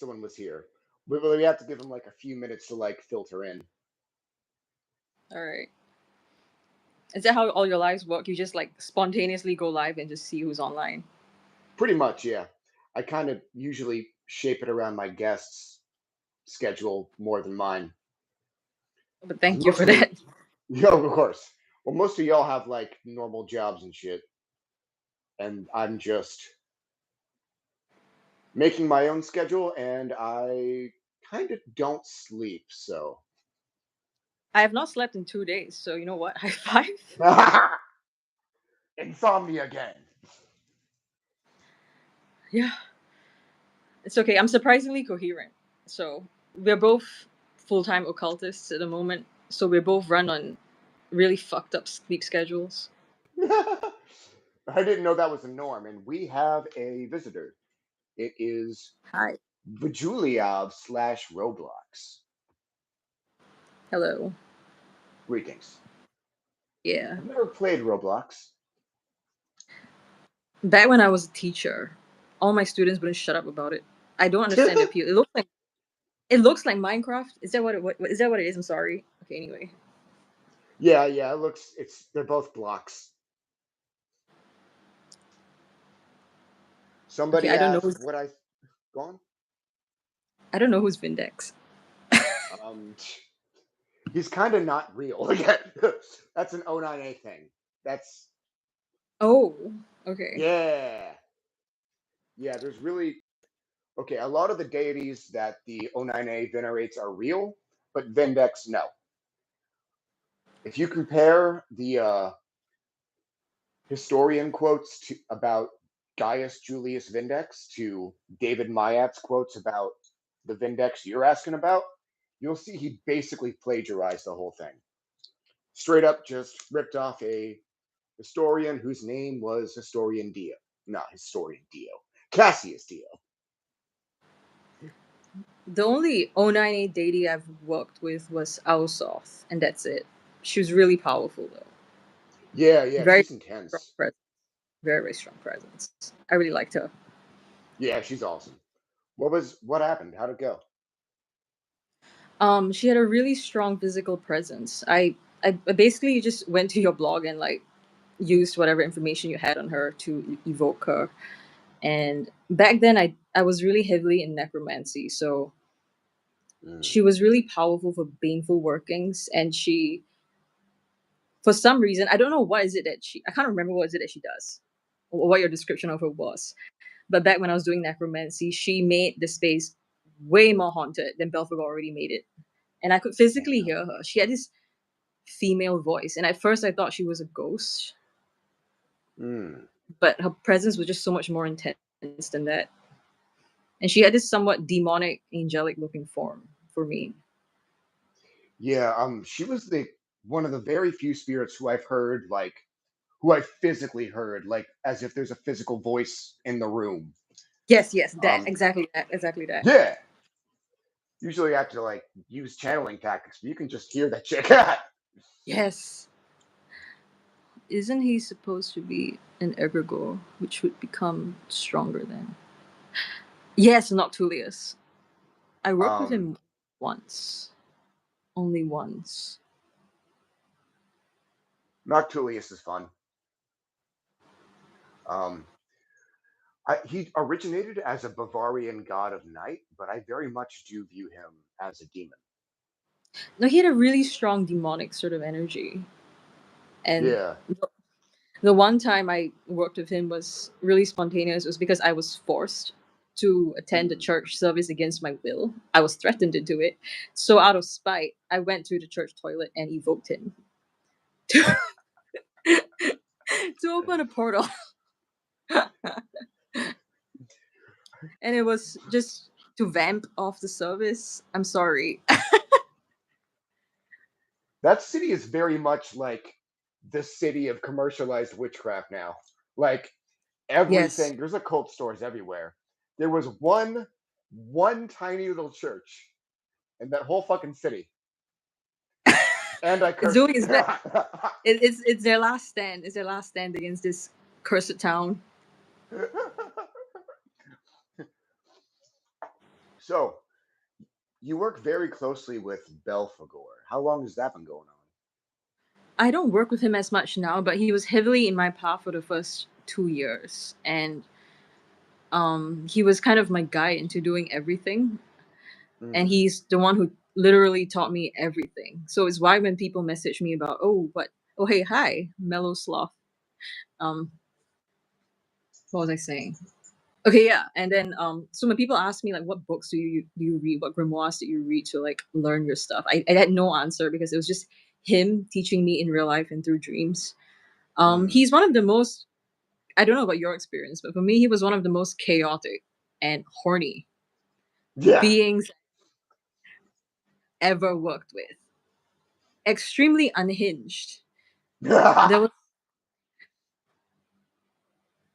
someone was here. We have to give him like a few minutes to like filter in. All right. Is that how all your lives work? You just like spontaneously go live and just see who's online? Pretty much, yeah. I kind of usually shape it around my guests' schedule more than mine. But thank you for that. Yeah, of course. Well, most of y'all have like normal jobs and shit, and I'm just making my own schedule, and I kind of don't sleep, so. I have not slept in 2 days, so you know what? High five. Insomnia again. Yeah. It's okay. I'm surprisingly coherent. So we're both full-time occultists at the moment. So we're both run on really fucked up sleep schedules. I didn't know that was a norm, and we have a visitor. It is Hi. Vajuliov / Roblox. Hello. Greetings. Yeah. I've never played Roblox. Back when I was a teacher, all my students wouldn't shut up about it. I don't understand the appeal. It looks like Minecraft. Is that what is that what it is? I'm sorry. Okay, anyway. Yeah, it looks they're both blocks. Somebody Okay, I don't know asked what I gone? I don't know who's Vindex. He's kind of not real. Again, that's an 09A thing. That's Oh, okay. Yeah, there's really okay, a lot of the deities that the 09A venerates are real, but Vindex, no. If you compare the historian quotes about Gaius Julius Vindex to David Mayat's quotes about the Vindex you're asking about, you'll see he basically plagiarized the whole thing. Straight up just ripped off a historian whose name was Historian Dio. Not Historian Dio. Cassius Dio. The only 09A deity I've worked with was Ausoth, and that's it. She was really powerful though. Yeah, Very she's intense. strong presence. Very, very strong presence. I really liked her. Yeah, she's awesome. What happened? How'd it go? She had a really strong physical presence. I basically just went to your blog and like used whatever information you had on her to evoke her. And back then I was really heavily in necromancy, so she was really powerful for baneful workings, and she, for some reason, I don't know what is it that I can't remember what is it that she does, or what your description of her was. But back when I was doing necromancy, she made the space way more haunted than Belphegor already made it. And I could physically hear her. She had this female voice, and at first I thought she was a ghost. But her presence was just so much more intense than that. And she had this somewhat demonic, angelic looking form for me. Yeah, she was one of the very few spirits who I've heard who I physically heard, like as if there's a physical voice in the room. Yes, exactly that. Yeah. Usually I have to like use channeling tactics, but you can just hear that chick. Yes. Isn't he supposed to be an egregore, which would become stronger then? Yes, Noctulius. I worked with him once. Only once. Noctulius is fun. He originated as a Bavarian god of night, but I very much do view him as a demon. No, he had a really strong demonic sort of energy. And yeah. The one time I worked with him was really spontaneous. It was because I was forced to attend a church service against my will. I was threatened into it. So out of spite, I went to the church toilet and evoked him to, to open a portal. And it was just to vamp off the service. I'm sorry. That city is very much like the city of commercialized witchcraft now. Like everything, Yes. there's occult stores everywhere. There was one tiny little church in that whole fucking city. And I cursed. It's their last stand. It's their last stand against this cursed town. So you work very closely with Belphegor. How long has that been going on? I don't work with him as much now, but he was heavily in my path for the first 2 years, and he was kind of my guide into doing everything, and Mm. he's the one who literally taught me everything. So it's why when people message me about, oh hey, hi, mellow sloth. Um, what was I saying? Okay, yeah, and then so when people ask me like, what books do you read, what grimoires do you read to like learn your stuff, I had no answer because it was just him teaching me in real life and through dreams. Mm. He's one of the most, I don't know about your experience, but for me, he was one of the most chaotic and horny Yeah. beings ever worked with. Extremely unhinged. There was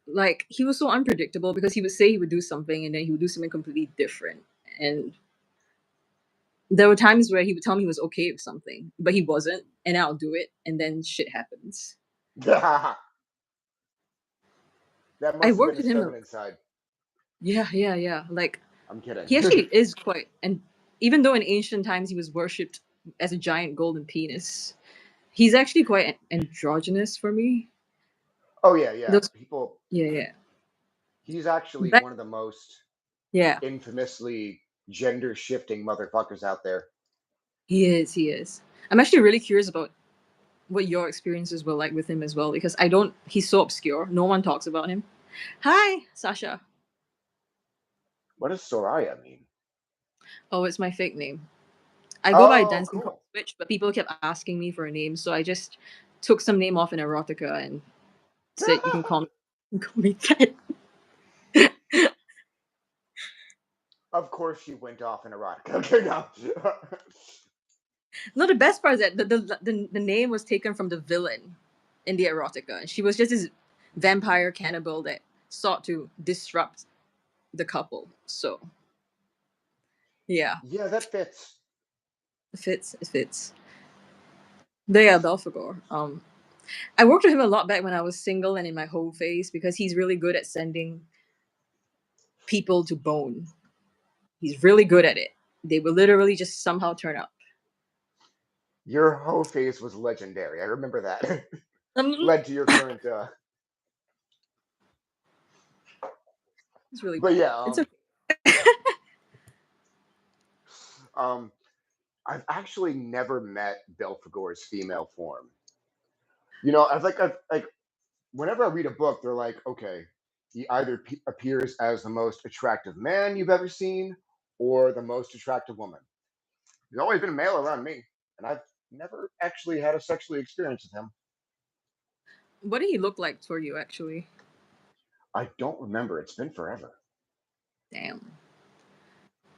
like he was so unpredictable because he would say he would do something and then he would do something completely different. And there were times where he would tell me he was okay with something, but he wasn't, and I'll do it, and then shit happens. That I must have been worked with his him. feminine side. Yeah. Like I'm kidding. he actually is quite, and even though in ancient times he was worshipped as a giant golden penis, he's actually quite androgynous for me. Oh yeah, yeah. Those, People. yeah. He's actually Back, one of the most yeah, infamously gender shifting motherfuckers out there. he is. He is. I'm actually really curious about what your experiences were like with him as well because I don't. He's so obscure. No one talks about him. Hi, Sasha. What does Soraya mean? Oh, it's my fake name. I go by Oh, cool. DancingCorpseWitch, but people kept asking me for a name, so I just took some name off in erotica and said you can call me, call me that. Of course, she went off in erotica. Okay, no. No, the best part is that the name was taken from the villain in the erotica, and she was just this vampire cannibal that sought to disrupt the couple. So yeah, Yeah, that fits. it fits. It fits. But yeah, Belphegor. I worked with him a lot back when I was single and in my whole phase because he's really good at sending people to bone. He's really good at it. They will literally just somehow turn up. Your whole face was legendary. I remember that. Um, Led to your current. it's really But bad. yeah, It's okay. um, I've actually never met Belphegor's female form. I've like whenever I read a book, they're like, okay, he either appears as the most attractive man you've ever seen or the most attractive woman. He's always been a male around me, and I've never actually had a sexually experience with him. What did he look like for you, actually? I don't remember. It's been forever. Damn.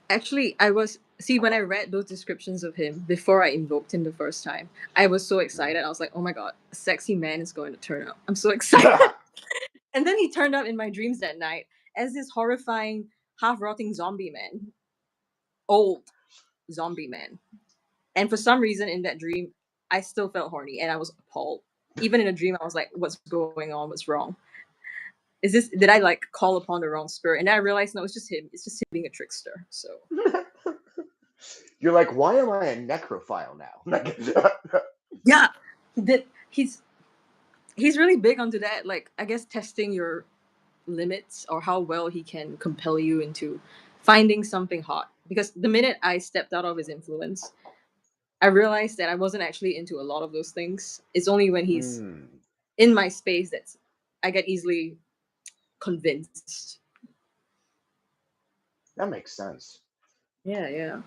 Actually, I was see when I read those descriptions of him before I invoked him the first time. I was so excited. I was like, "Oh my god, a sexy man is going to turn up." I'm so excited. And then he turned up in my dreams that night as this horrifying, half-rotting zombie man, old zombie man. And for some reason, in that dream, I still felt horny, and I was appalled. Even in a dream, I was like, "What's going on? What's wrong? Is this? Did I like call upon the wrong spirit?" And then I realized, no, it's just him. It's just him being a trickster. So You're like, why am I a necrophile now? yeah, he did. He's really big onto that. Like I guess testing your limits or how well he can compel you into finding something hot. Because the minute I stepped out of his influence, I realized that I wasn't actually into a lot of those things. It's only when he's Mm, in my space that I get easily convinced. that makes sense. Yeah.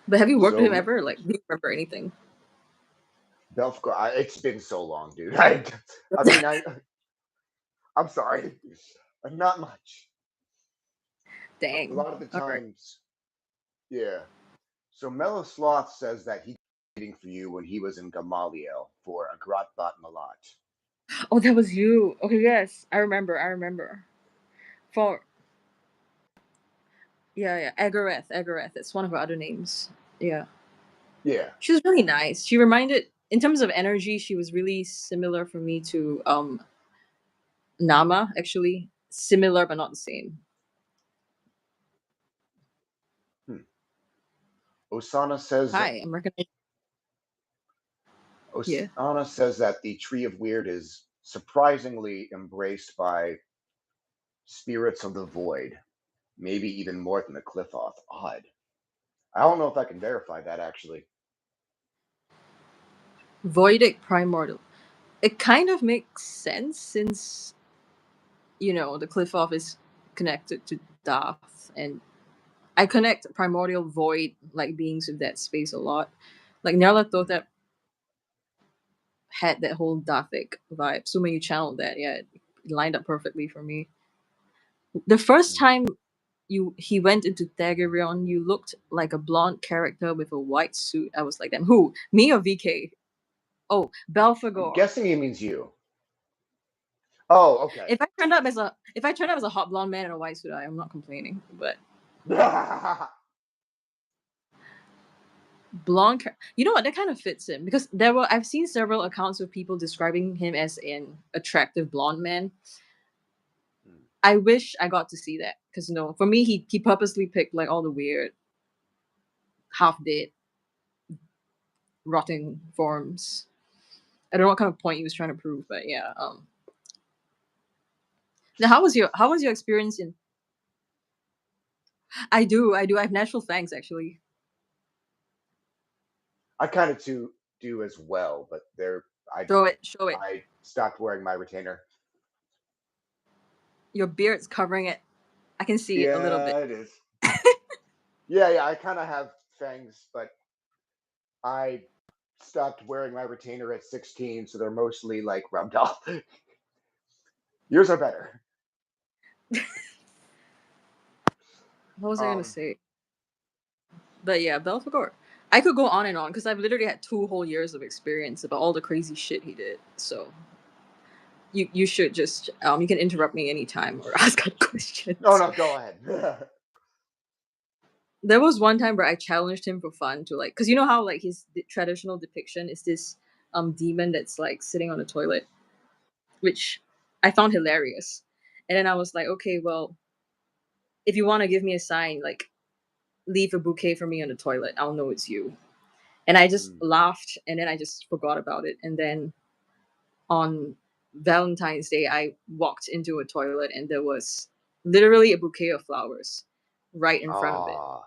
But have you worked with him So, ever? Like, do you remember anything? Belfegor, it's been so long, dude. I mean, I'm sorry, not much. A Dang. lot of the All right. times, yeah. So Mellow Sloth says that he was waiting for you when he was in Gamaliel for a Gratbat Malat. Oh, that was you. Okay, yes. I remember. For yeah. Agareth. It's one of her other names. Yeah. Yeah. She was really nice. She reminded in terms of energy, she was really similar for me to Nama, actually. Similar but not the same. Osana says Hi, I'm recognizing. Yeah. Osana says that the Tree of Weird is surprisingly embraced by spirits of the void, maybe even more than the Cliffoth. Odd. I don't know if I can verify that actually. Voidic primordial. It kind of makes sense since, the cliff off is connected to Darth, and I connect primordial void like beings with that space a lot. Like Hmm. Nyarlathotep had that whole Darthic vibe. So when you channeled that, yeah, it lined up perfectly for me. The first Hmm. time he went into Thagarion, you looked like a blonde character with a white suit. I was like, damn, who? Me or VK? Oh, I'm Belphegor. guessing he means you. Oh, okay. If I turned up as a hot blonde man in a white suit, I am not complaining. But blonde, you know what? That kind of fits him because I've seen several accounts of people describing him as an attractive blonde man. I wish I got to see that because for me he purposely picked like all the weird, half dead, rotting forms. I don't know what kind of point he was trying to prove, but yeah. Now how was your experience in? I do. I have natural fangs actually. I kind of do as well, but I Show it. I stopped wearing my retainer. Your beard's covering it. I can see it a little bit. Yeah, it is. Yeah. I kind of have fangs, but I stopped wearing my retainer at 16, so they're mostly like rubbed off. Yours are better. What was I gonna Um, say? But yeah, Belphegor. I could go on and on because I've literally had 2 whole years of experience about all the crazy shit he did. So you should just you can interrupt me anytime or ask no, questions. no, go ahead. There was one time where I challenged him for fun to like, because you know how like his traditional depiction is this demon that's like sitting on a toilet, which I found hilarious. And then I was like, okay, well, if you want to give me a sign, like leave a bouquet for me on the toilet, I'll know it's you. And I just Mm. laughed, and then I just forgot about it. And then on Valentine's Day, I walked into a toilet, and there was literally a bouquet of flowers right in front of it. Ah,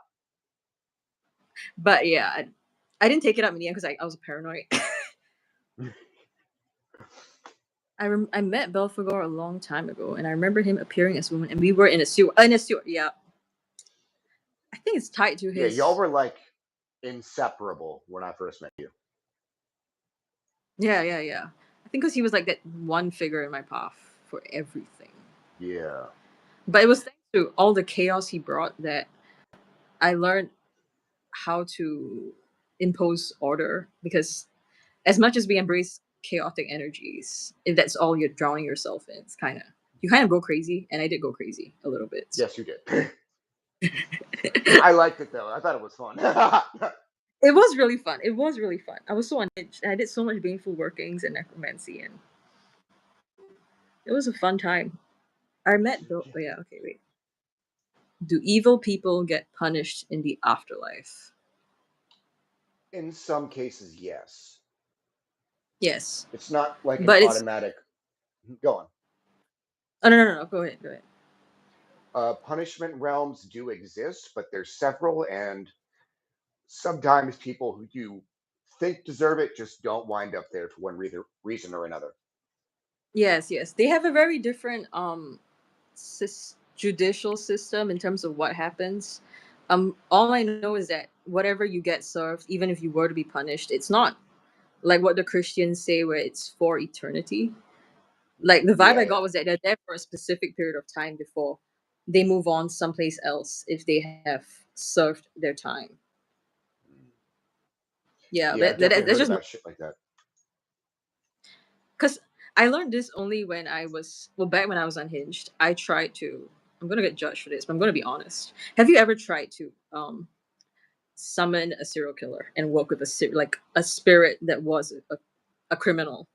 But yeah, I didn't take it up in the end because I was paranoid. I met Belphegor a long time ago, and I remember him appearing as a woman, and we were in a sewer. In a sewer, yeah. I think it's tied to yeah, y'all his. were like inseparable when I first met you. Yeah, yeah, yeah. I think because he was like that one figure in my path for everything. Yeah. But it was thanks to all the chaos he brought that I learned how to impose order. Because as much as we embrace chaotic energies, if that's all you're drowning yourself in, it's you kind of go crazy, and I did go crazy a little bit. So. Yes, you did. I liked it though. I thought it was fun. It was really fun. It was really fun. I was so unhinged. I did so much baneful workings and necromancy, and it was a fun time. I met Bill. Oh, yeah, okay, wait. Do evil people get punished in the afterlife? In some cases, yes. Yes, It's not like an but it's. automatic. Go on. Oh, no, no, no. Go ahead. Go ahead. Punishment realms do exist, but there's several, and sometimes people who you think deserve it just don't wind up there for one reason or another. Yes, yes. They have a very different judicial system in terms of what happens. All I know is that whatever you get served, even if you were to be punished, it's not like what the Christians say, where it's for eternity. Like the vibe Yeah, I yeah. got was that they're there for a specific period of time before they move on someplace else if they have served their time. Yeah, Yeah, I've definitely that's heard just about shit like that. because I learned this only when back when I was unhinged. I tried to. I'm gonna get judged for this, but I'm gonna be honest. Have you ever tried to summon a serial killer and work with like a spirit that was a criminal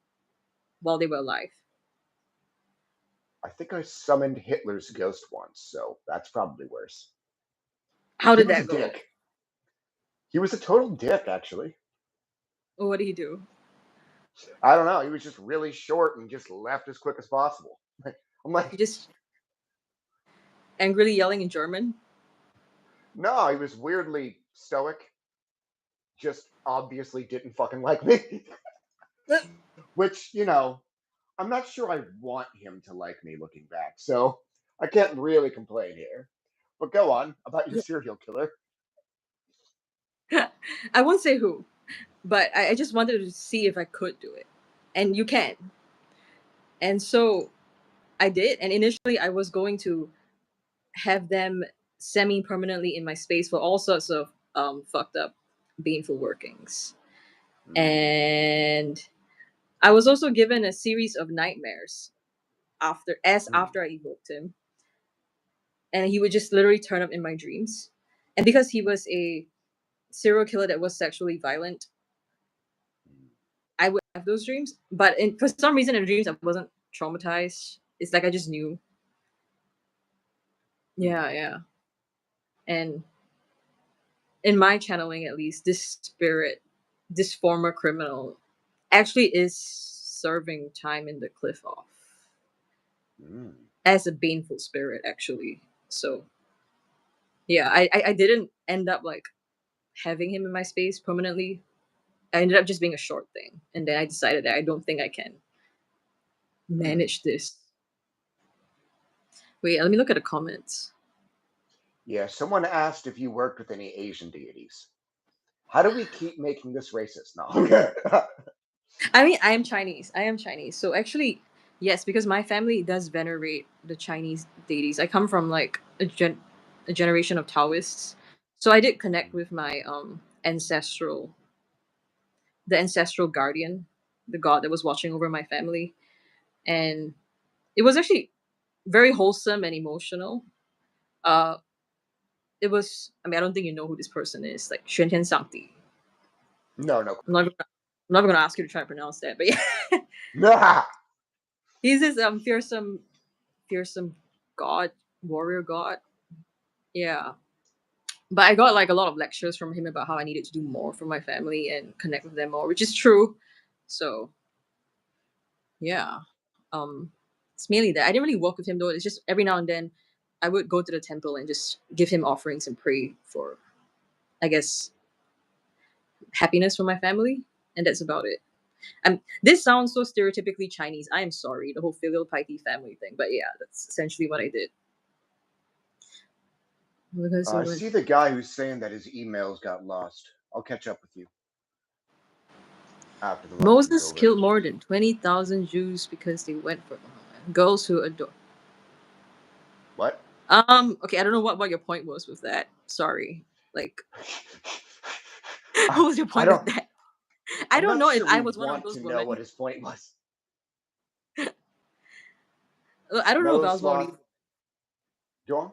while they were alive? I think I summoned Hitler's ghost once, so that's probably worse. How He did was a that go? dick. He was a total dick, actually. What did he do? I don't know. He was just really short and just left as quick as possible. I'm He like, just angrily yelling in German. no, he was weirdly stoic. Just obviously didn't fucking like me. Which, I'm not sure I want him to like me looking back. So I can't really complain here. But go on about your serial killer. I won't say who, but I just wanted to see if I could do it, and you can. And so I did. And initially, I was going to have them semi-permanently in my space for all sorts of fucked up, baneful workings. And I was also given a series of nightmares after I evoked him, and he would just literally turn up in my dreams. And because he was a serial killer that was sexually violent, I would have those dreams. But for some reason, in the dreams, I wasn't traumatized. It's like I just knew. Yeah, yeah. And in my channeling, at least, this spirit, this former criminal, actually is serving time in the cliff off as a baneful spirit, actually. So, yeah, I didn't end up like having him in my space permanently. I ended up just being a short thing. And then I decided that I don't think I can manage this. Wait, let me look at the comments. Yeah, someone asked if you worked with any Asian deities. How do we keep making this racist? No. I mean, I am Chinese. I am Chinese. So actually, yes, because my family does venerate the Chinese deities. I come from like a generation of Taoists. So I did connect with my ancestral the ancestral guardian, the god that was watching over my family. And it was actually very wholesome and emotional. Uh it was, I mean, I don't think you know who this person is, like Xuan Tian Shangdi. No. I'm not gonna ask you to try to pronounce that, but yeah. Nah. He's this fearsome god, warrior god. Yeah. But I got like a lot of lectures from him about how I needed to do more for my family and connect with them more, which is true. So yeah. Um it's mainly that. I didn't really work with him though. It's just every now and then I would go to the temple and just give him offerings and pray for, I guess, happiness for my family. And that's about it. This sounds so stereotypically Chinese. I am sorry, the whole filial piety family thing. But yeah, that's essentially what I did. Because I see the guy who's saying that his emails got lost. I'll catch up with you after the lesson's Moses over. killed more than 20,000 Jews because they went for girls who adore. What? Okay, I don't know what your point was with that. Sorry. Like, I, what was your I point don't. with that? I I'm don't not know if sure I we was one of want those to know what women. his point was. I don't know if I was one of Melosloth, these. go on.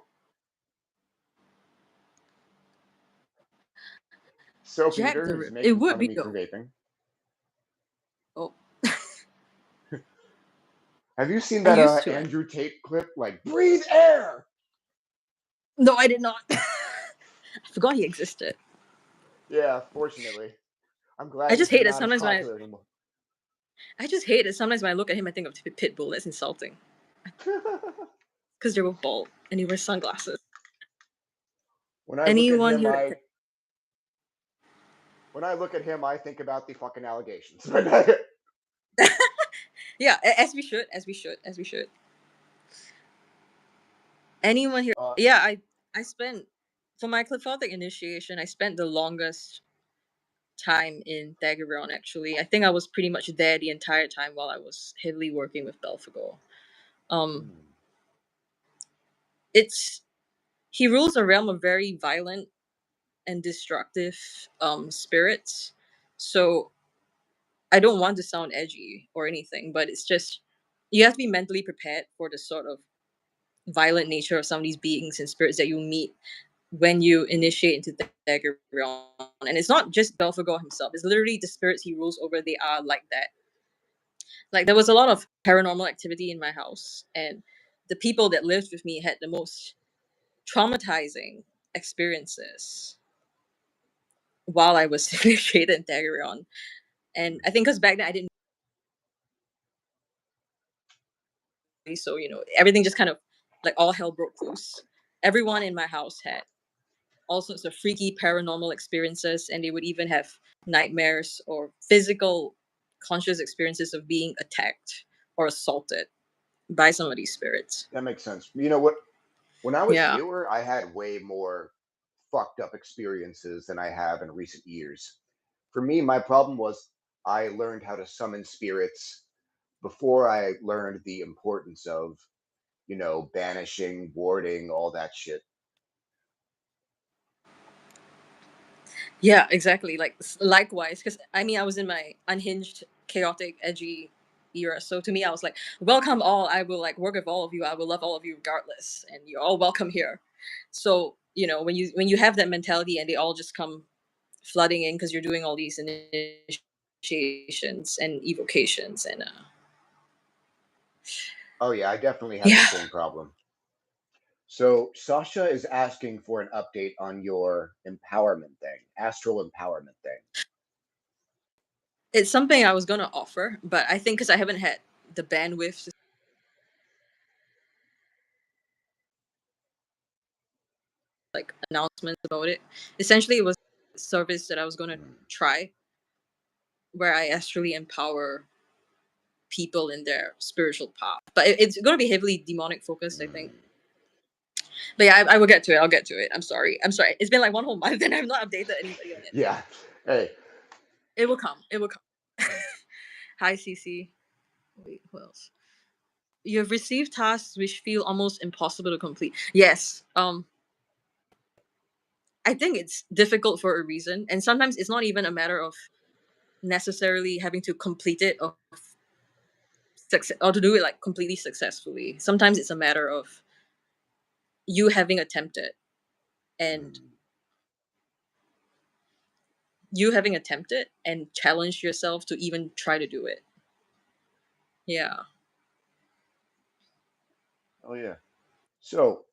Soap Jack the Eater is Rip. It making would fun of be me for though. vaping. Oh, Have you seen I that used to. Andrew Tate clip? Like, breathe air! No, I did not. I forgot he existed. Yeah, fortunately. I'm I glad just he's hate it not as sometimes popular anymore. when I look at him, I think of Pitbull. That's insulting. Because they were bald and he wears sunglasses. when I look at Anyone him, here I when I look at him, I think about the fucking allegations. yeah, as we should, as we should. Anyone here? uh, Yeah, I spent for my cliphotic initiation. I spent the longest time in Daggeron. Actually, I think I was pretty much there the entire time while I was heavily working with Belphegor. Um, it's he rules a realm of very violent and destructive spirits. So I don't want to sound edgy or anything, but it's just you have to be mentally prepared for the sort of violent nature of some of these beings and spirits that you meet when you initiate into the dagger realm. And it's not just Belphegor himself, it's literally the spirits he rules over, they are like that. Like there was a lot of paranormal activity in my house, and the people that lived with me had the most traumatizing experiences while I was initiated in Daguerreon. And I think because back then I didn't, so everything just kind of like all hell broke loose. Everyone in my house had all sorts of freaky paranormal experiences, and they would even have nightmares or physical conscious experiences of being attacked or assaulted by some of these spirits. That makes sense. You know what? When I was Yeah. newer, I had way more fucked up experiences than I have in recent years. For me, my problem was I learned how to summon spirits before I learned the importance of, banishing, warding, all that shit. Yeah, exactly. Like likewise, because I mean, I was in my unhinged, chaotic, edgy era. So to me, I was like, "Welcome all. I will like work with all of you. I will love all of you regardless, and you're all welcome here." So when you have that mentality, and they all just come flooding in because you're doing all these initiations and evocations, and Oh yeah, I definitely had the yeah, same problem. So Sasha is asking for an update on your empowerment thing, astral empowerment thing. it's something I was gonna offer, but I think because I haven't had the bandwidth to like announcements about it. Essentially, it was a service that I was gonna Hmm. try where I actually empower people in their spiritual path. But it's going to be heavily demonic focused, I think. Hmm. But yeah, I will get to it. I'll get to it. I'm sorry. I'm sorry. It's been like one whole month and I've not updated anybody on it. Yeah. Hey. It will come. It will come. Hi, CC. Wait, who else? You have received tasks which feel almost impossible to complete. Yes. I think it's difficult for a reason, and sometimes it's not even a matter of necessarily having to complete it or success or to do it like completely successfully. Sometimes it's a matter of you having attempted and Hmm. challenge yourself to even try to do it. Yeah. Oh yeah. So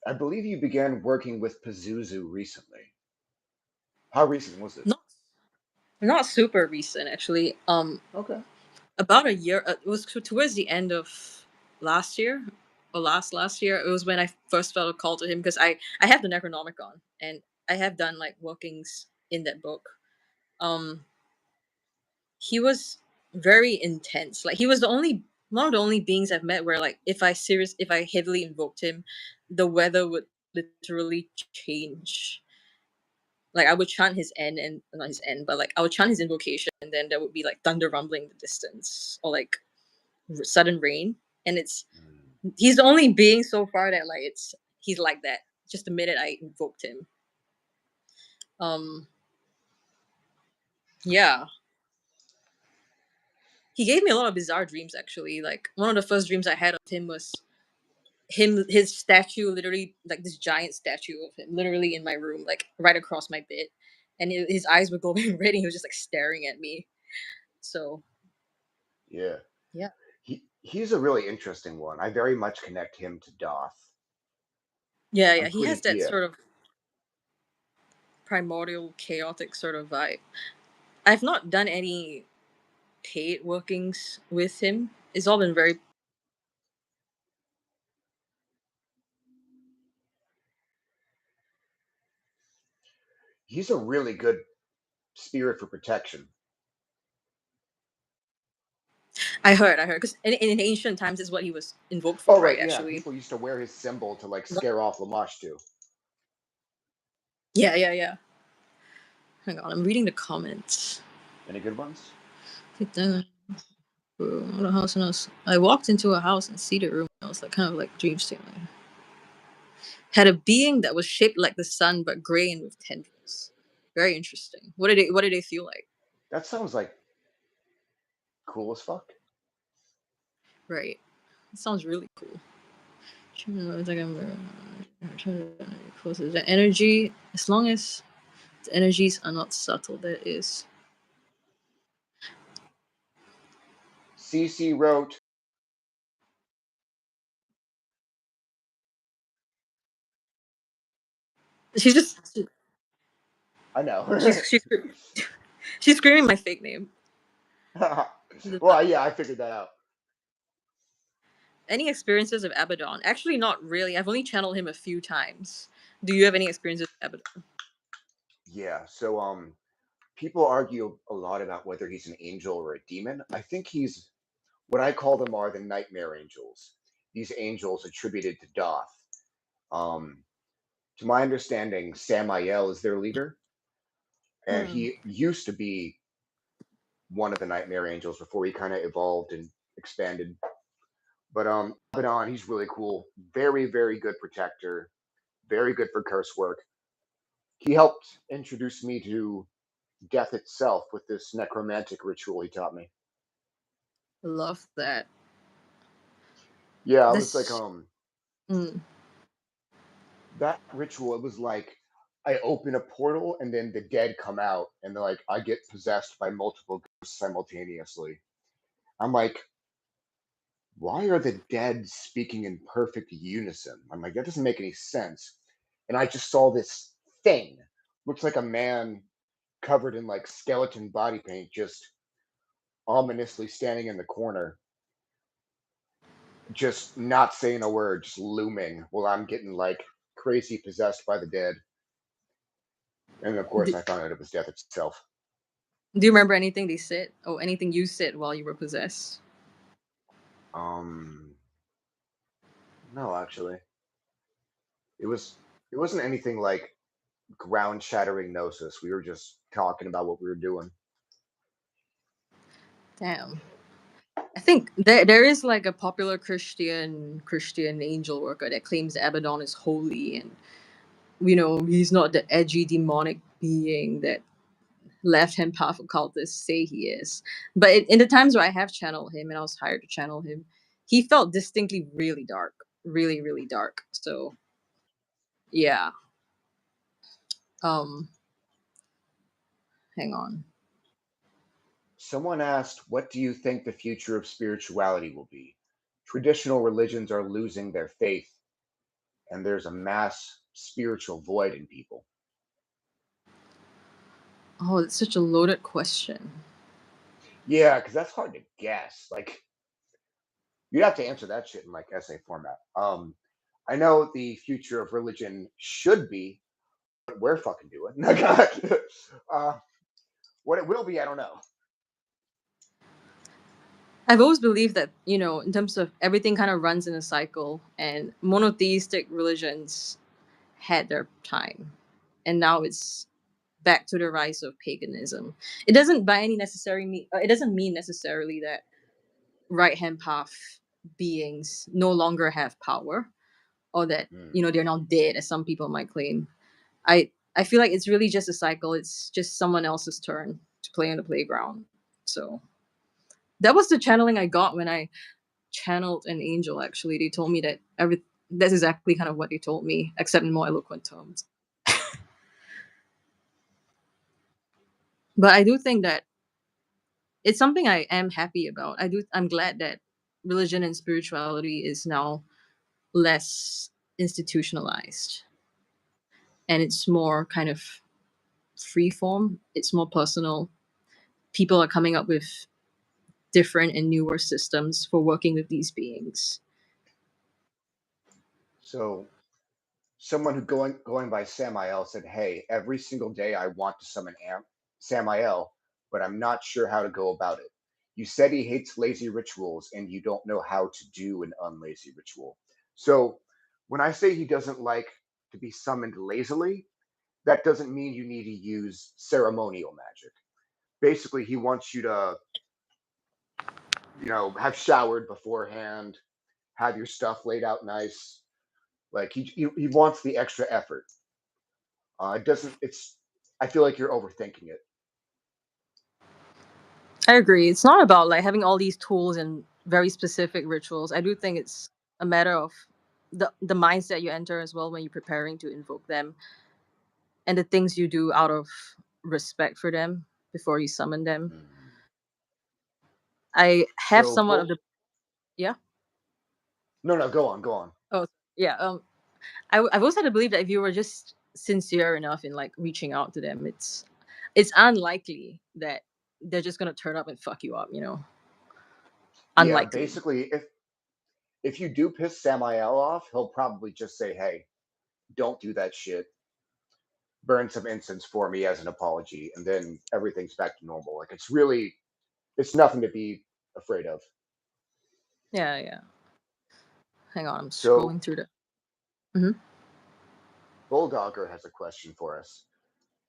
I believe you began working with Pazuzu recently. How recent was this? Not not super recent actually. Okay. About a year. It was towards the end of last year or last year. It was when I first felt a call to him because I have the Necronomicon and I have done like workings in that book. Um, he was very intense. Like he was the only one of the only beings I've met where like if I heavily invoked him, the weather would literally change. Like I would chant his end and not his end, but like I would chant his invocation, and then there would be like thunder rumbling in the distance or like sudden rain. And Hmm. he's the only being so far that like he's like that. Just the minute I invoked him. Um, yeah, he gave me a lot of bizarre dreams actually. Like one of the first dreams I had of him was his statue, literally like this giant statue of him literally in my room, like right across my bed, and his eyes were glowing red and he was just like staring at me. So Yeah. yeah. He's a really interesting one. I very much connect him to Doth. Yeah, I'm yeah, he has pretty that yeah. sort of primordial chaotic sort of vibe. I've not done any paid workings with him. It's all been very He's a really good spirit for protection. I heard because in ancient times is what he was invoked Oh for, right? right, yeah. Actually. People used to wear his symbol to like What? scare off Lamash too. Yeah, yeah, yeah. Hang on, I'm reading the comments. Any good ones? The house and I walked into a house and see the room. I was like kind of like dream state. Had a being that was shaped like the sun but gray and with tendrils. Very interesting. What did they feel like? That sounds like cool as fuck. Right. It sounds really cool. It's like the energy, as long as the energies are not subtle, that is. CC wrote, She's just I know. She's she's screaming my fake name. Well, yeah, I figured that out. Any experiences of Abaddon? Actually, not really. I've only channeled him a few times. Do you have any experiences with Abaddon? Yeah. So people argue a lot about whether he's an angel or a demon. I think he's what I call them are the nightmare angels. These angels attributed to Doth. Um, to my understanding, Samael is their leader, and Hmm. he used to be one of the nightmare angels before he kind of evolved and expanded. But Abaddon, he's really cool. Very, very good protector. Very good for curse work. He helped introduce me to death itself with this necromantic ritual he taught me. Love that. Yeah, it was like This. Mm. that ritual. It was like I open a portal and then the dead come out and they're like I get possessed by multiple ghosts simultaneously. I'm like, why are the dead speaking in perfect unison? I'm like, that doesn't make any sense. And I just saw this thing. Looks like a man covered in like skeleton body paint, just ominously standing in the corner, just not saying a word, just looming while I'm getting like crazy possessed by the dead. And of course, Do, I found out it was death itself. do you remember anything they said or anything you said while you were possessed? Um, no, actually, it was it wasn't anything like ground shattering gnosis. We were just talking about what we were doing. Damn. I think there is like a popular Christian angel worker that claims Abaddon is holy and he's not the edgy demonic being that left hand path occultists say he is. But in the times where I have channeled him and I was hired to channel him, he felt distinctly really dark, really really dark. So yeah. Um, hang on. Someone asked, "What do you think the future of spirituality will be? Traditional religions are losing their faith, and there's a mass spiritual void in people." Oh, it's such a loaded question. Yeah, because that's hard to guess. Like, you'd have to answer that shit in like essay format. I know the future of religion should be what we're fucking doing. uh, what it will be, I don't know. I've always believed that, in terms of everything kind of runs in a cycle and monotheistic religions had their time. And now it's back to the rise of paganism. It doesn't by any necessary mean it doesn't mean necessarily that right hand path beings no longer have power or that, Hmm. they're now dead as some people might claim. I feel like it's really just a cycle. It's just someone else's turn to play on the playground. So that was the channeling I got when I channeled an angel. Actually, they told me that that's exactly kind of what they told me, except in more eloquent terms. But I do think that it's something I am happy about. I'm glad that religion and spirituality is now less institutionalized and it's more kind of free form. It's more personal. People are coming up with different and newer systems for working with these beings. So someone who going by Samael said, "Hey, every single day I want to summon Samael, but I'm not sure how to go about it. You said he hates lazy rituals, and you don't know how to do an unlazy ritual. So when I say he doesn't like to be summoned lazily, that doesn't mean you need to use ceremonial magic. Basically, he wants you to, have showered beforehand, have your stuff laid out nice. Like he wants the extra effort. It doesn't. It's. I feel like you're overthinking it. I agree. It's not about like having all these tools and very specific rituals. I do think it's a matter of the mindset you enter as well when you're preparing to invoke them and the things you do out of respect for them before you summon them. Mhm. I have So somewhat of both. the yeah. No, no, go on, go on. Oh yeah. I've always had to believe that if you were just sincere enough in like reaching out to them, it's unlikely that they're just gonna turn up and fuck you up, you know. Yeah, Unlikely. basically, if you do piss Samael off, he'll probably just say, "Hey, don't do that shit. Burn some incense for me as an apology," and then everything's back to normal. Like it's nothing to be afraid of. Yeah, yeah. Hang on, I'm So scrolling through the. Hmm. Bulldogger has a question for us.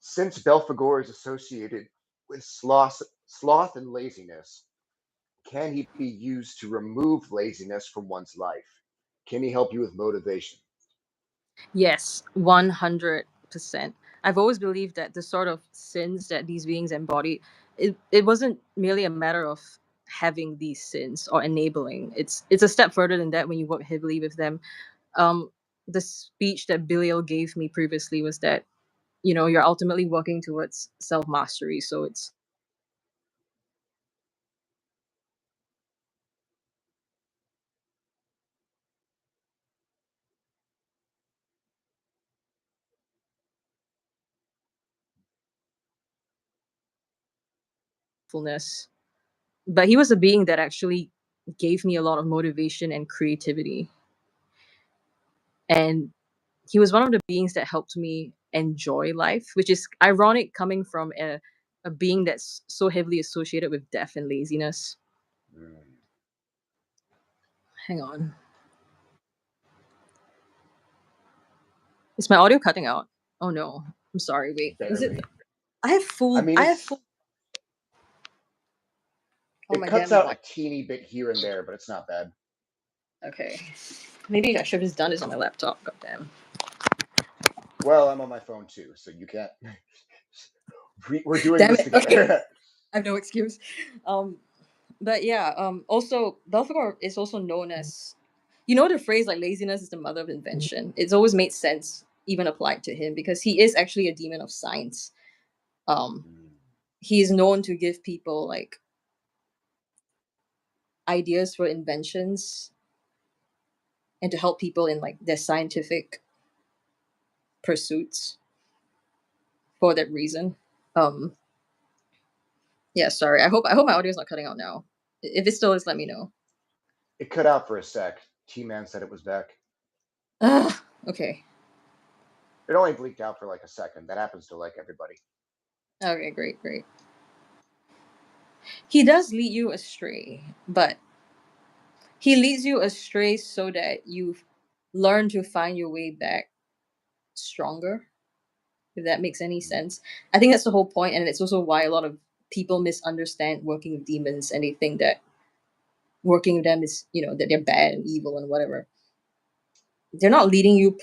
Since Belphegor is associated with sloth and laziness, can he be used to remove laziness from one's life? Can he help you with motivation? Yes, 100%. I've always believed that the sort of sins that these beings embody, it wasn't merely a matter of having these sins or enabling. It's a step further than that when you work heavily with them. Um, the speech that Belial gave me previously was that, you know, you're ultimately working towards self mastery. So it's fullness. But he was a being that actually gave me a lot of motivation and creativity. And he was one of the beings that helped me enjoy life, which is ironic coming from a being that's so heavily associated with death and laziness. Mm, Hang on. Is my audio cutting out? Oh no. I'm sorry. Wait. Is it? barely. I have I full. mean, I have full. Oh it my cuts damn out god. a teeny bit here and there, but it's not bad. Okay. Maybe I should have just done this on my laptop. God damn. Well, I'm on my phone too, so you can't. We're doing Damn this it. Okay. together. I have no excuse. Um, but yeah. Also, Belphegor is also known as, you know, the phrase like laziness is the mother of invention. It's always made sense, even applied to him, because he is actually a demon of science. Um, Mm, he is known to give people like ideas for inventions and to help people in like their scientific pursuits for that reason. Um, yeah. Sorry. I hope my audio is not cutting out now. If it still is, let me know. it cut out for a sec. T-Man said it was back. Ugh, okay. It only bleaked out for like a second. That happens to like everybody. Okay. Great. Great. He does lead you astray, but he leads you astray so that you learn to find your way back stronger, if that makes any Mm, sense. I think that's the whole point, and it's also why a lot of people misunderstand working with demons, and they think that working with them is, you know, that they're bad and evil and whatever. They're not leading you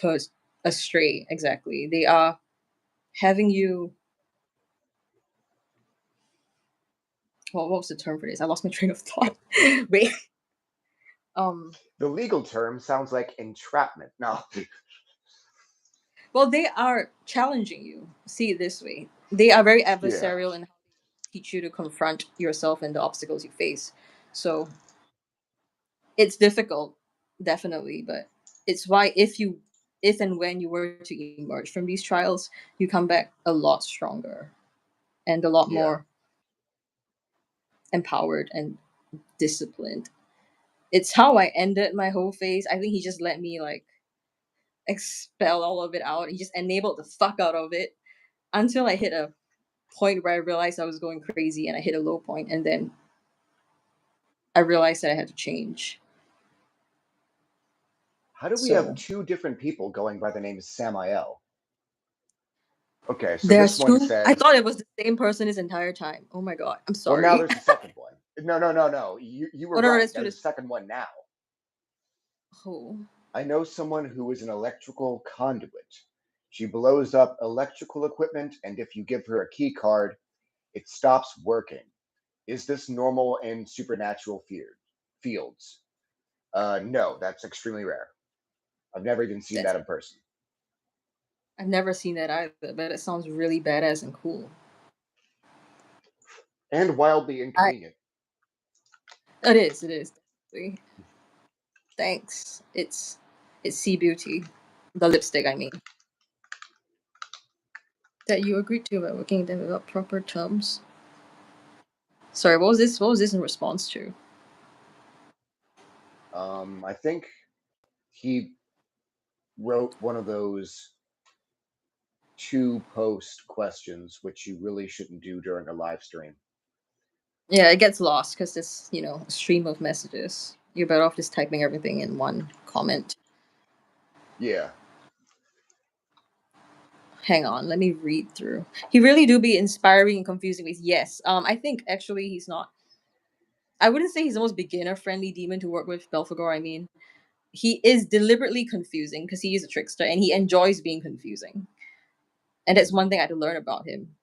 astray exactly. They are having you. Well, what was the term for this? I lost my train of thought. Wait. Um. The legal term sounds like entrapment. No. Well, they are challenging you. See it this way. They are very Yeah. adversarial in how they teach you to confront yourself and the obstacles you face. So it's difficult, definitely, but it's why if and when you were to emerge from these trials, you come back a lot stronger and a lot Yeah. more empowered and disciplined. It's how I ended my whole phase. I think he just let me like expel all of it out. He just enabled the fuck out of it until I hit a point where I realized I was going crazy and I hit a low point, and then I realized that I had to change. How do we have So two different people going by the name of Samael? Okay, so this there's one two. I says, thought it was the same person this entire time. Oh my god. I'm well, now sorry. there's a second one. No, no, no, no. You Oh were no, no, right. let's do There's a this. second one now. Oh. I know someone who is an electrical conduit. She blows up electrical equipment, and if you give her a key card, it stops working. Is this normal in supernatural fields? No, that's extremely rare. I've never even seen That's that in person. I've never seen that either, but it sounds really badass and cool. And wildly I inconvenient. it is. Definitely. Thanks. It's Sea Beauty. The lipstick, I mean. That you agreed to about working with them without proper terms. Sorry, what was this? What was this in response to? I think he wrote one of those 2-post questions, which you really shouldn't do during a live stream. Yeah, it gets lost because there's, a stream of messages. You're better off just typing everything in one comment. Yeah. Hang on, let me read through. He really do be inspiring and confusing ways. Yes. I think actually he's not. I wouldn't say he's the most beginner-friendly demon to work with, Belphegor. I mean, he is deliberately confusing because he is a trickster and he enjoys being confusing. And that's one thing I had to learn about him.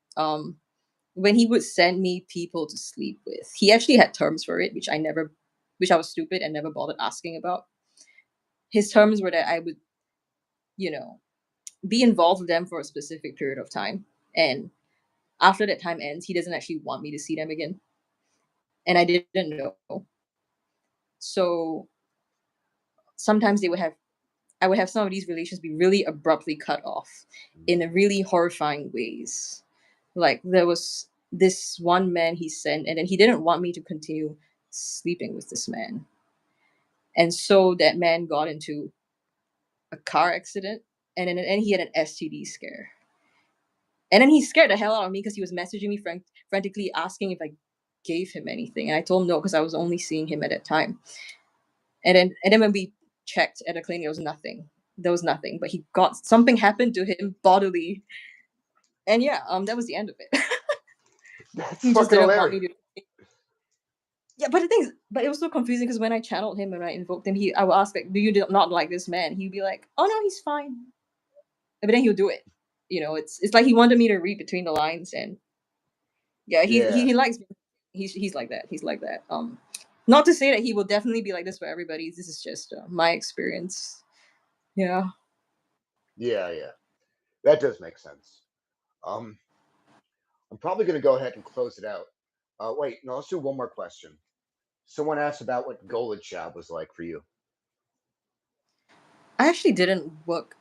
When he would send me people to sleep with, he actually had terms for it, which I was stupid and never bothered asking about. His terms were that I would, be involved with them for a specific period of time. And after that time ends, he doesn't actually want me to see them again. And I didn't know. So sometimes I would have some of these relations be really abruptly cut off in a really horrifying ways. Like there was this one man he sent, and then he didn't want me to continue sleeping with this man. And so that man got into a car accident, and then he had an STD scare. And then he scared the hell out of me because he was messaging me frantically asking if I gave him anything. And I told him no because I was only seeing him at that time. And then when we checked at the clinic, there was nothing. There was nothing. But something happened to him bodily. And yeah, that was the end of it. That's He just fucking didn't want hilarious. me to. Yeah, but the thing is, but it was so confusing because when I channeled him and I invoked him, I would ask like, "Do you not like this man?" He'd be like, "Oh no, he's fine." But then he'll do it. It's like he wanted me to read between the lines, and yeah, he likes. He's like that. He's like that. Not to say that he will definitely be like this for everybody. This is just my experience. Yeah. Yeah, yeah. That does make sense. Um, I'm probably going to go ahead and close it out. Wait, no, let's do one more question. Someone asked about what Golachab was like for you. I actually didn't work.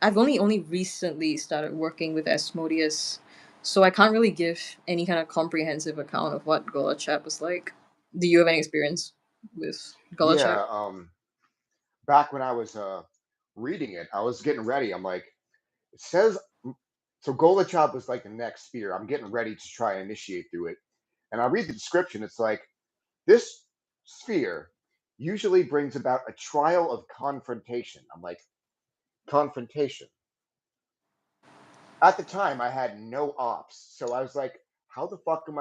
I've only recently started working with Asmodeus, so I can't really give any kind of comprehensive account of what Golachab was like. Do you have any experience with Golachab? Yeah, back when I was reading it, I was getting ready. I'm like, it says so Golachab was like the next sphere. I'm getting ready to try and initiate through it. And I read the description, it's like this sphere usually brings about a trial of confrontation. I'm like, confrontation. At the time I had no ops. So I was like, how the fuck who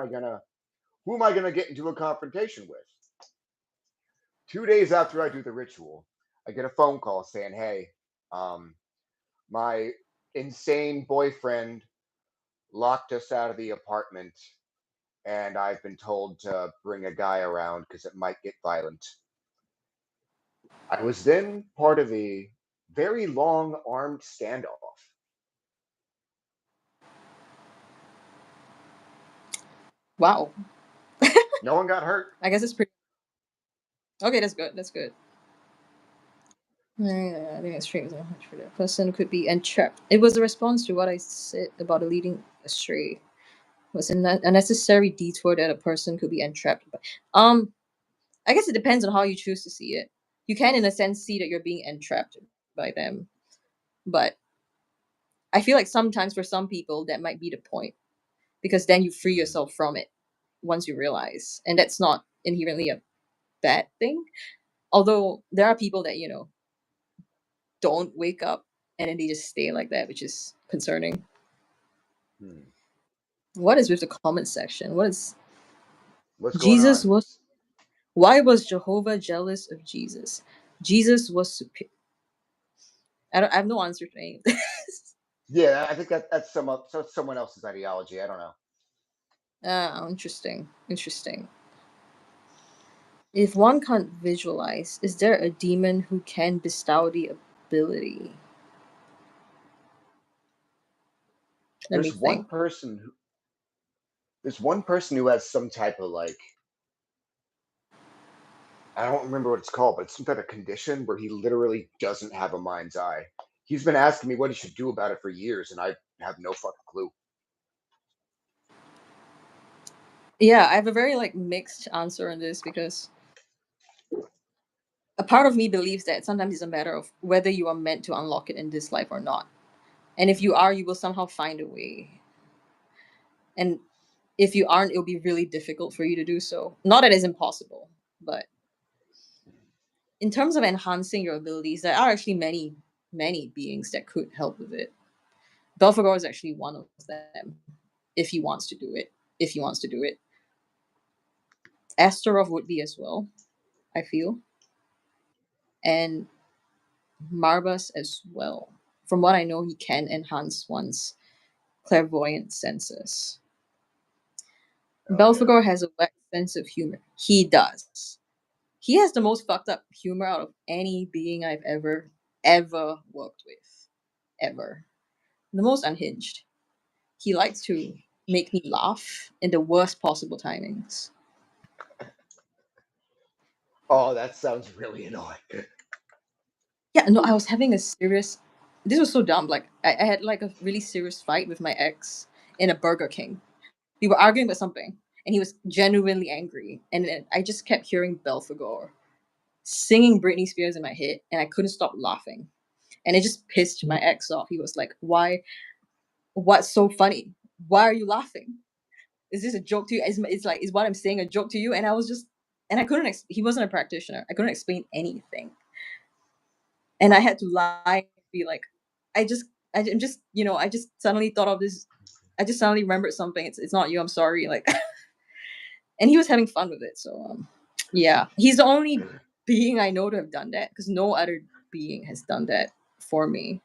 am I gonna get into a confrontation with? 2 days after I do the ritual, I get a phone call saying, "Hey, my insane boyfriend locked us out of the apartment, and I've been told to bring a guy around because it might get violent." I was then part of a very long armed standoff. Wow. No one got hurt. I guess it's pretty. Okay, that's good. That's good. I think it's straight for that person could be entrapped. It was a response to what I said about the leading astray. It was a unnecessary detour that a person could be entrapped by. I guess it depends on how you choose to see it. You can, in a sense, see that you're being entrapped by them, but I feel like sometimes for some people that might be the point because then you free yourself from it once you realize, and that's not inherently a bad thing. Although there are people that don't wake up and then they just stay like that, which is concerning. Hmm. What is with the comment section? What is What's going Jesus on? was? Why was Jehovah jealous of Jesus? Jesus was superior. I have no answer to any of this. Yeah, I think that's someone else's ideology. I don't know. Ah, interesting. Interesting. If one can't visualize, is there a demon who can bestow the ability? Let me There's one think. person who there's one person who has some type of like I don't remember what it's called, but it's some type of condition where he literally doesn't have a mind's eye. He's been asking me what he should do about it for years, and I have no fucking clue. Yeah, I have a very like mixed answer on this because a part of me believes that sometimes it's a matter of whether you are meant to unlock it in this life or not. And if you are, you will somehow find a way. And if you aren't, it'll be really difficult for you to do so. Not that it's impossible, but in terms of enhancing your abilities, there are actually many, many beings that could help with it. Belphegor is actually one of them, if he wants to do it. If he wants to do it. Astaroth would be as well, I feel. And Marbas as well. From what I know, he can enhance one's clairvoyant senses. Yeah. Belphegor has a wet sense of humor. He does. He has the most fucked up humor out of any being I've ever worked with. Ever. The most unhinged. He likes to make me laugh in the worst possible timings. Oh, that sounds really annoying. Yeah, no, I was having a serious. This was so dumb. Like, I had like a really serious fight with my ex in a Burger King. We were arguing about something, and he was genuinely angry. And then I just kept hearing Belphegor singing Britney Spears in my head, and I couldn't stop laughing. And it just pissed my ex off. He was like, "Why? What's so funny? Why are you laughing? Is this a joke to you? It's like, is what I'm saying a joke to you?" And I was just, and I couldn't. He wasn't a practitioner. I couldn't explain anything, and I had to lie and be like, I'm just, I just suddenly thought of this. I just suddenly remembered something. It's not you. I'm sorry. Like, and he was having fun with it. So, yeah, he's the only being I know to have done that because no other being has done that for me.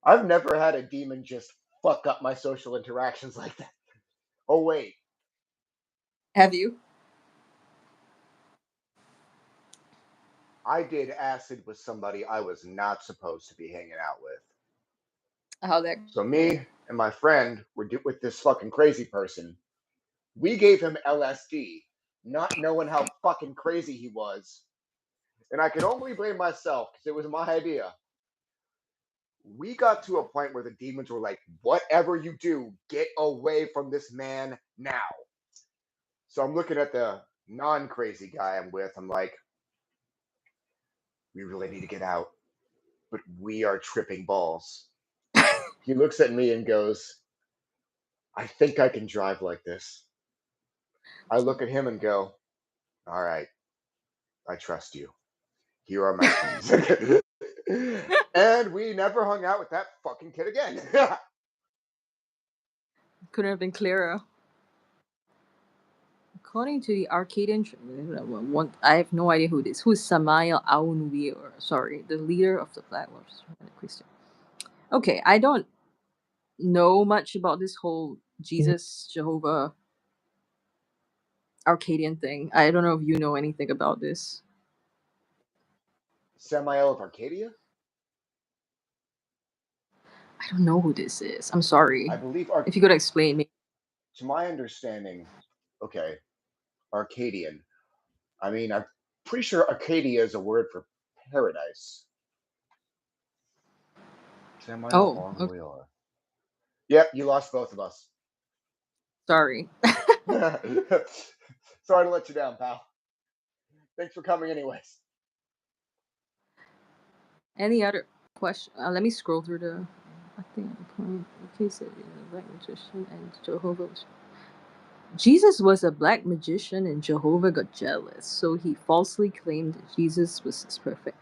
I've never had a demon just fuck up my social interactions like that. Oh wait, Have you? I did acid with somebody I was not supposed to be hanging out with. How that So go? me and my friend were with this fucking crazy person. We gave him LSD, not knowing how fucking crazy he was, and I could only blame myself because it was my idea. We got to a point where the demons were like, "Whatever you do, get away from this man now." So I'm looking at the non-crazy guy I'm with. I'm like, "We really need to get out, but we are tripping balls." He looks at me and goes, "I think I can drive like this." I look at him and go, "All right, I trust you. Here are my keys." And we never hung out with that fucking kid again. Couldn't have been clearer. According to the Arcadian, I have no idea who this. Who's Samael Aounwi, or sorry, the leader of the Black Watch, Christian. Okay, I don't know much about this whole Jesus Jehovah Arcadian thing. I don't know if you know anything about this. Samael of Arcadia? I don't know who this is. I'm I sorry. believe, If you could explain me. to my understanding, okay, Arcadian. I mean, I'm pretty sure Arcadia is a word for paradise. Samael Oh, on okay. Royal. Yep, you lost both of us. Sorry. Sorry to let you down, pal. Thanks for coming, anyways. Any other question? Let me scroll through the. I think the point. Okay, said Black magician and Jehovah was. Jesus was a black magician and Jehovah got jealous, so he falsely claimed that Jesus was his perfect.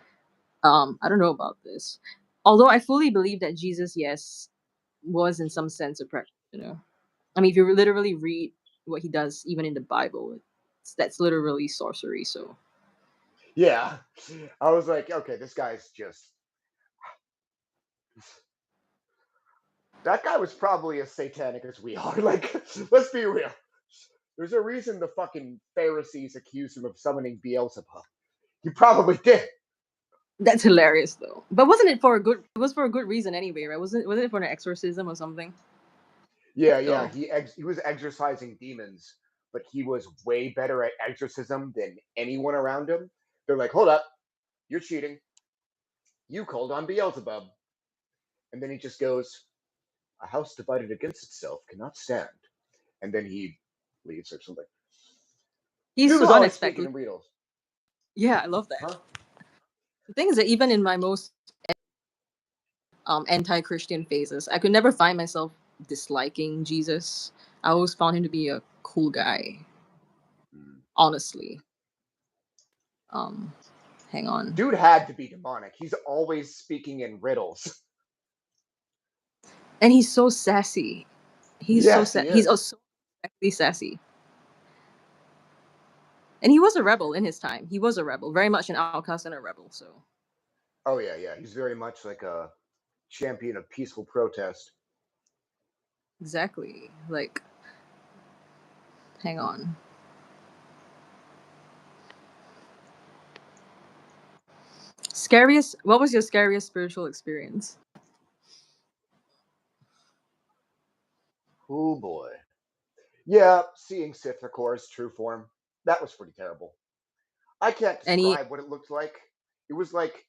I don't know about this. Although I fully believe that Jesus, yes, was in some sense a practitioner. I mean, if you literally read what he does, even in the Bible, that's literally sorcery. So Yeah. I was like, okay, this guy's just. That guy was probably as satanic as we are. Like, let's be real. There's a reason the fucking Pharisees accused him of summoning Beelzebub. He probably did. that's hilarious, though. But wasn't it for a good? It was for a good reason anyway, right? Wasn't it for an exorcism or something? Yeah, yeah. So He was exorcising demons, but he was way better at exorcism than anyone around him. They're like, hold up, you're cheating. You called on Beelzebub. And then he just goes, a house divided against itself cannot stand. And then he leaves or something. He's Dude was so always speaking unexpected. in riddles. Yeah, I love that. Huh? The thing is that even in my most anti-Christian phases, I could never find myself disliking Jesus. I always found him to be a cool guy, honestly. Hang on. Dude had to be demonic. He's always speaking in riddles. And he's so sassy. He's Yes, he he's is. so actually sassy. And he was a rebel in his time. He was a rebel, very much an outcast and a rebel. So Oh yeah, yeah. He's very much like a champion of peaceful protest. exactly, like, hang on. Scariest. What was your scariest spiritual experience? Oh boy. Yeah, seeing Sithracor's true form. That was pretty terrible. I can't Any? describe what it looked like. It was like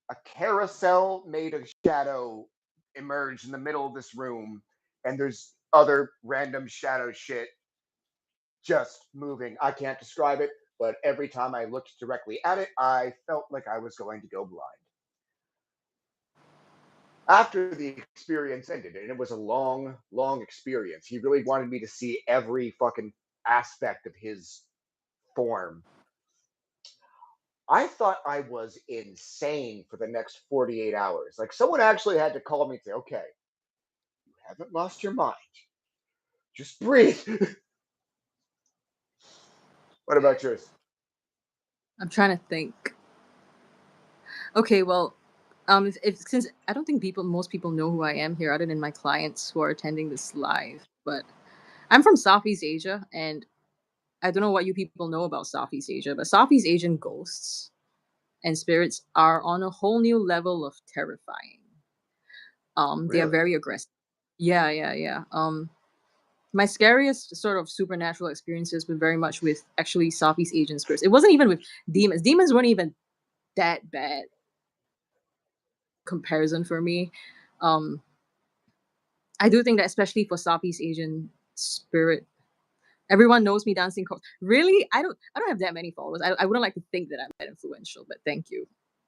a carousel made of shadow emerged in the middle of this room, and there's other random shadow shit just moving. I can't describe it, but every time I looked directly at it, I felt like I was going to go blind. After the experience ended, and it was a long, long experience, he really wanted me to see every fucking aspect of his form. I thought I was insane for the next 48 hours. Like, someone actually had to call me and say, okay, you haven't lost your mind. Just breathe. What about yours? I'm trying to think. Okay, well, if since I don't think most people know who I am here, other than my clients who are attending this live, but I'm from Southeast Asia, and I don't know what you people know about Southeast Asia, but Southeast Asian ghosts and spirits are on a whole new level of terrifying. They are Really? very aggressive. Yeah, yeah, yeah. My scariest sort of supernatural experiences were very much with actually Southeast Asian spirits. It wasn't even with demons. Demons weren't even that bad comparison for me. Um, I do think that especially for Southeast Asian spirit, everyone knows me dancing. Really, I don't have that many followers. I wouldn't like to think that I'm that influential, but thank you.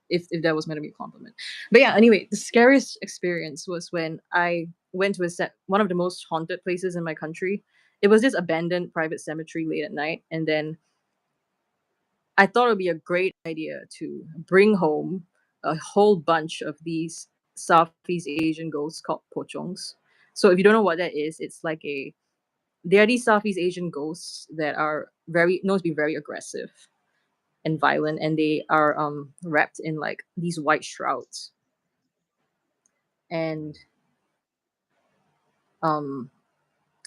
If that was meant to be a compliment. But yeah, anyway, the scariest experience was when I went to one of the most haunted places in my country. It was this abandoned private cemetery late at night, and then I thought it would be a great idea to bring home a whole bunch of these Southeast Asian ghosts called pochongs. So if you don't know what that is, it's like they are these Southeast Asian ghosts that are very known to be very aggressive and violent, and they are wrapped in like these white shrouds. And um,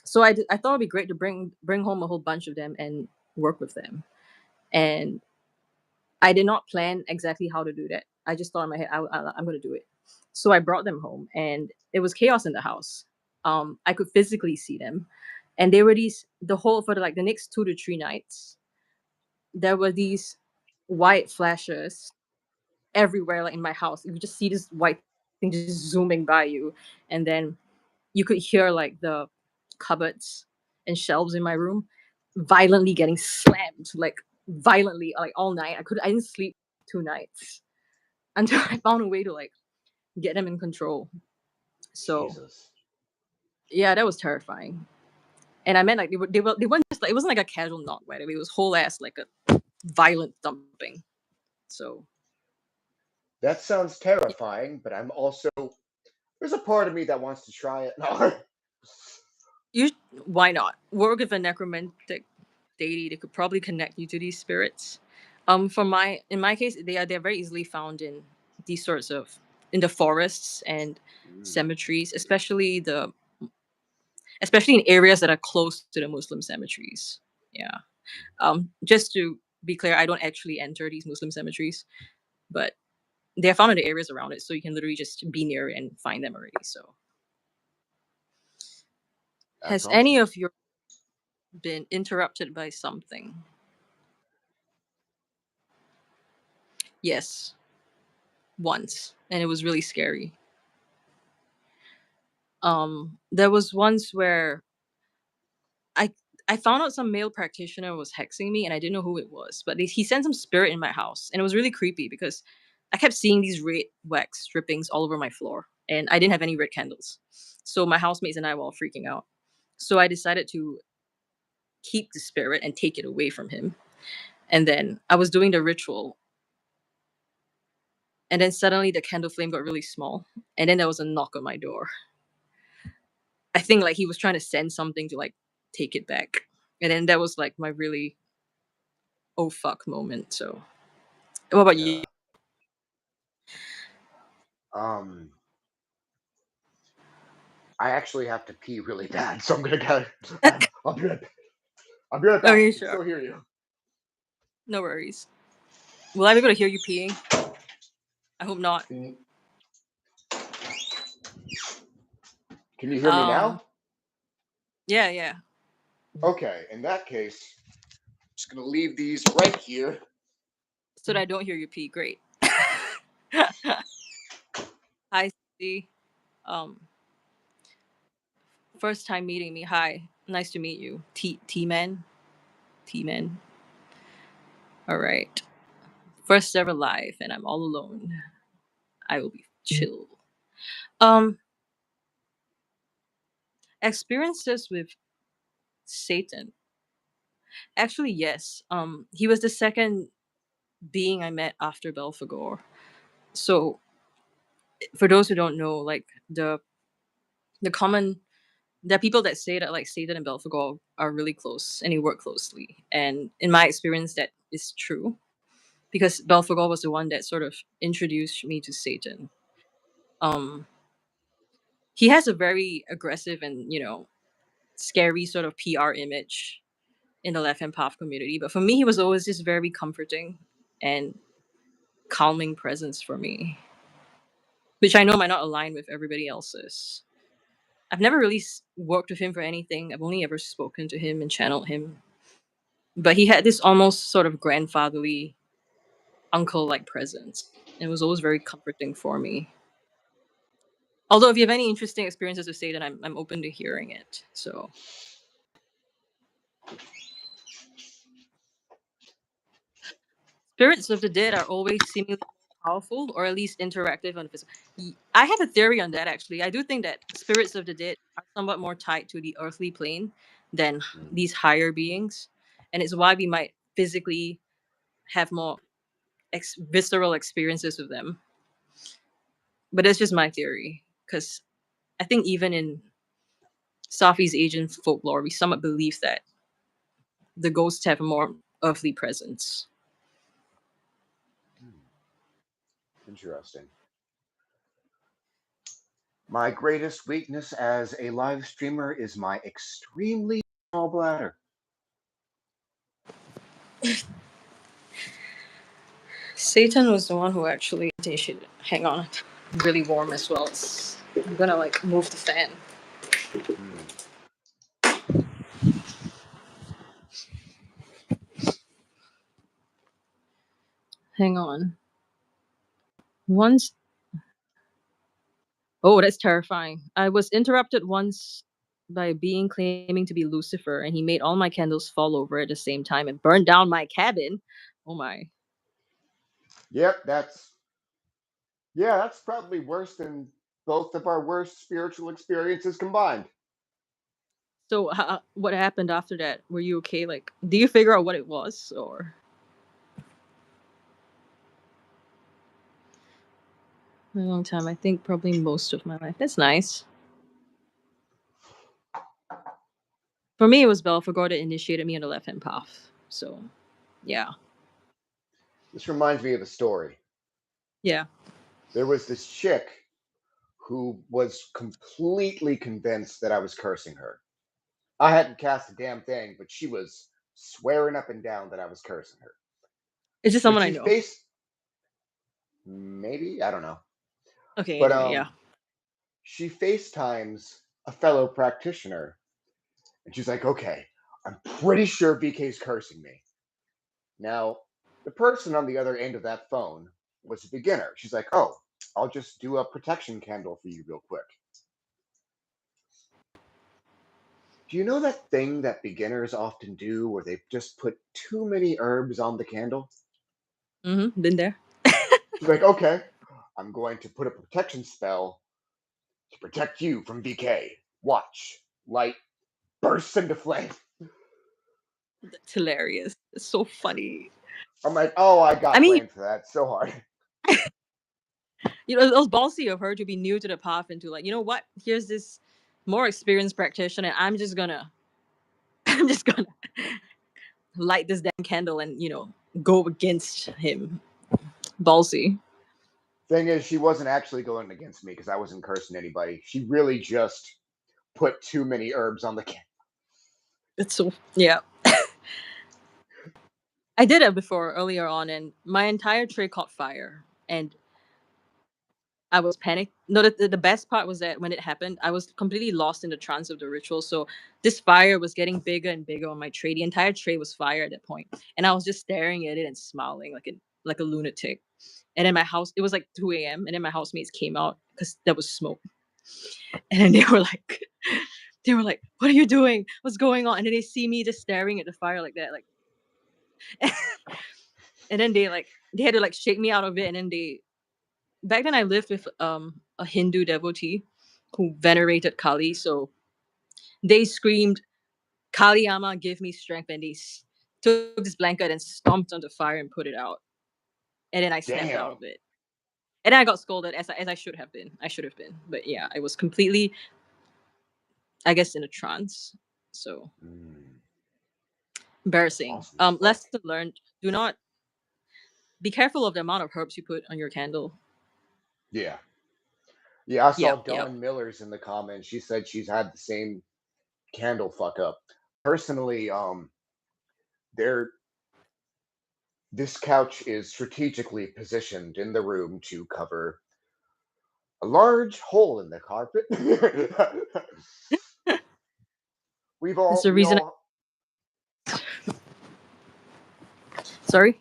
so I thought it'd be great to bring home a whole bunch of them and work with them. And I did not plan exactly how to do that. I just thought in my head, I'm going to do it. So I brought them home, and it was chaos in the house. I could physically see them, and they were these the whole for the next 2 to 3 nights. There were these white flashes everywhere, like in my house. You could just see this white thing just zooming by you, and then you could hear like the cupboards and shelves in my room violently getting slammed, like violently, like all night. I didn't sleep 2 nights until I found a way to like get them in control. So Jesus. yeah, that was terrifying. And I meant like they weren't just like it wasn't like a casual knock, by the way. It was whole ass like a violent thumping. So That sounds terrifying, but I'm also there's a part of me that wants to try it. No. you why not work with a necromantic deity that could probably connect you to these spirits. For my in my case, they're very easily found in these sorts of in the forests and Mm. cemeteries, especially in areas that are close to the Muslim cemeteries. Yeah. Just to be clear, I don't actually enter these Muslim cemeteries, but they're found in the areas around it, so you can literally just be near it and find them already. So, That's has any awesome. of your been interrupted by something? Yes. once, and it was really scary. There was once where I I found out some male practitioner was hexing me, and I didn't know who it was. But he sent some spirit in my house, and it was really creepy because I kept seeing these red wax drippings all over my floor, and I didn't have any red candles. So my housemates and I were all freaking out. So I decided to keep the spirit and take it away from him. And then I was doing the ritual, and then suddenly the candle flame got really small, and then there was a knock on my door. I think like he was trying to send something to like take it back. And then that was like my really oh fuck moment. So what about you? Yeah. I actually have to pee really bad, so I'm gonna go. I'll be right. I'll be right back. Okay, I can sure. still hear you. No worries. Will I be able to hear you peeing? I hope not. Can you hear me now? Yeah, yeah. Okay. In that case, I'm just gonna leave these right here. So that I don't hear you pee. Great. Hi, C. Um, first time meeting me. Hi, nice to meet you. T man. T man. All right. First ever live, and I'm all alone. I will be chill. Um, experiences with Satan. Actually, yes. He was the second being I met after Belphegor. So, for those who don't know, like the common there are people that say that like Satan and Belphegor are really close and they work closely. And in my experience, that is true because Belphegor was the one that sort of introduced me to Satan. Um, he has a very aggressive and scary sort of PR image in the left hand path community, but for me, he was always just very comforting and calming presence for me, which I know might not align with everybody else's. I've never really worked with him for anything. I've only ever spoken to him and channeled him. But he had this almost sort of grandfatherly, uncle like presence. It was always very comforting for me. Although, if you have any interesting experiences with Satan, I'm open to hearing it. So, spirits of the dead are always seemingly powerful or at least interactive on the physical. I have a theory on that actually. I do think that spirits of the dead are somewhat more tied to the earthly plane than these higher beings. And it's why we might physically have more visceral experiences with them. But that's just my theory. Because I think even in Southeast Asian folklore, we somewhat believe that the ghosts have a more earthly presence. Interesting. My greatest weakness as a live streamer is my extremely small bladder. Satan was the one who actually initiated. Hang on, really warm as well. I'm gonna like move the fan. Hang on. Once. Oh, that's terrifying. I was interrupted once by a being claiming to be Lucifer, and he made all my candles fall over at the same time and burned down my cabin. Oh my. Yep, that's probably worse than both of our worst spiritual experiences combined. So, what happened after that? Were you okay? Like, do you figure out what it was, or a long time? I think probably most of my life. That's nice. For me, it was Belphegor that initiated me on the left hand path. So, yeah, This reminds me of a story. yeah. There was this chick who was completely convinced that I was cursing her. I hadn't cast a damn thing, but she was swearing up and down that I was cursing her. Is this But someone I she know? faced maybe, I don't know. Okay. But Anyway, yeah. she FaceTimes a fellow practitioner and she's like, okay, I'm pretty sure BK's cursing me. Now, the person on the other end of that phone was a beginner. She's like, oh, I'll just do a protection candle for you real quick. Do you know that thing that beginners often do where they just put too many herbs on the candle? Been there. She's like, okay, I'm going to put a protection spell to protect you from decay. Watch. Light bursts into flame. That's hilarious. It's so funny. I'm like, oh, I got I mean, blamed for that so hard. you know, it was ballsy of her to be new to the path and to like, you know what? Here's this more experienced practitioner, and I'm just gonna light this damn candle and, you know, go against him. Ballsy. Thing is, she wasn't actually going against me because I wasn't cursing anybody. She really just put too many herbs on the candle. It's so, yeah. I did it before earlier on, and my entire tray caught fire, and I was panicked. No, the best part was that when it happened, I was completely lost in the trance of the ritual. So this fire was getting bigger and bigger on my tray. The entire tray was fire at that point, and I was just staring at it and smiling like a lunatic. And then my house, it was like 2 a.m. And then my housemates came out because there was smoke, and then they were like, "What are you doing? What's going on?" And then they see me just staring at the fire like that, like. And then they had to like shake me out of it, and then back then I lived with a Hindu devotee who venerated Kali, so they screamed, "Kali Ama, give me strength," and they took this blanket and stomped on the fire and put it out, and then I snapped out Damn. of it, and then I got scolded as I should have been. I should have been, but yeah, I was completely, I guess, in a trance. So embarrassing. Awesome as fuck. Lesson learned: do not be careful of the amount of herbs you put on your candle. Yeah. Yeah, I saw Yep. Dawn Miller's in the comments. She said she's had the same candle fuck up. Personally, this couch is strategically positioned in the room to cover a large hole in the carpet. That's the we reason. all Sorry.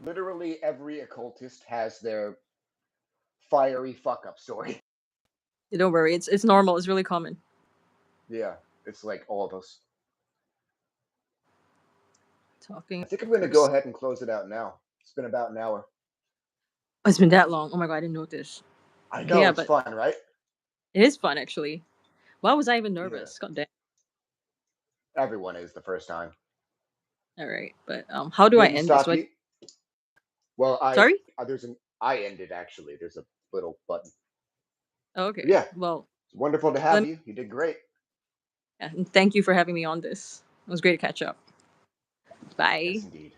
literally every occultist has their fiery fuck up story. Don't worry, it's normal. It's really common. Yeah, it's like all of us. Talking. I think I'm gonna go ahead and close it out now. It's been about an hour. Oh, it's been that long. Oh my god, I didn't notice. I Okay, know yeah, it's but fun, right? it is fun actually. Why was I even Yeah, nervous? God damn. everyone is the first time. All right, but how do I Didn't end this? stop you. Well, Sorry? there's an I ended actually. There's a little button. Oh, okay. Yeah, Well, it's wonderful to let have me, you. You did great. yeah, and thank you for having me on this. It was great to catch up. Bye. Yes, indeed.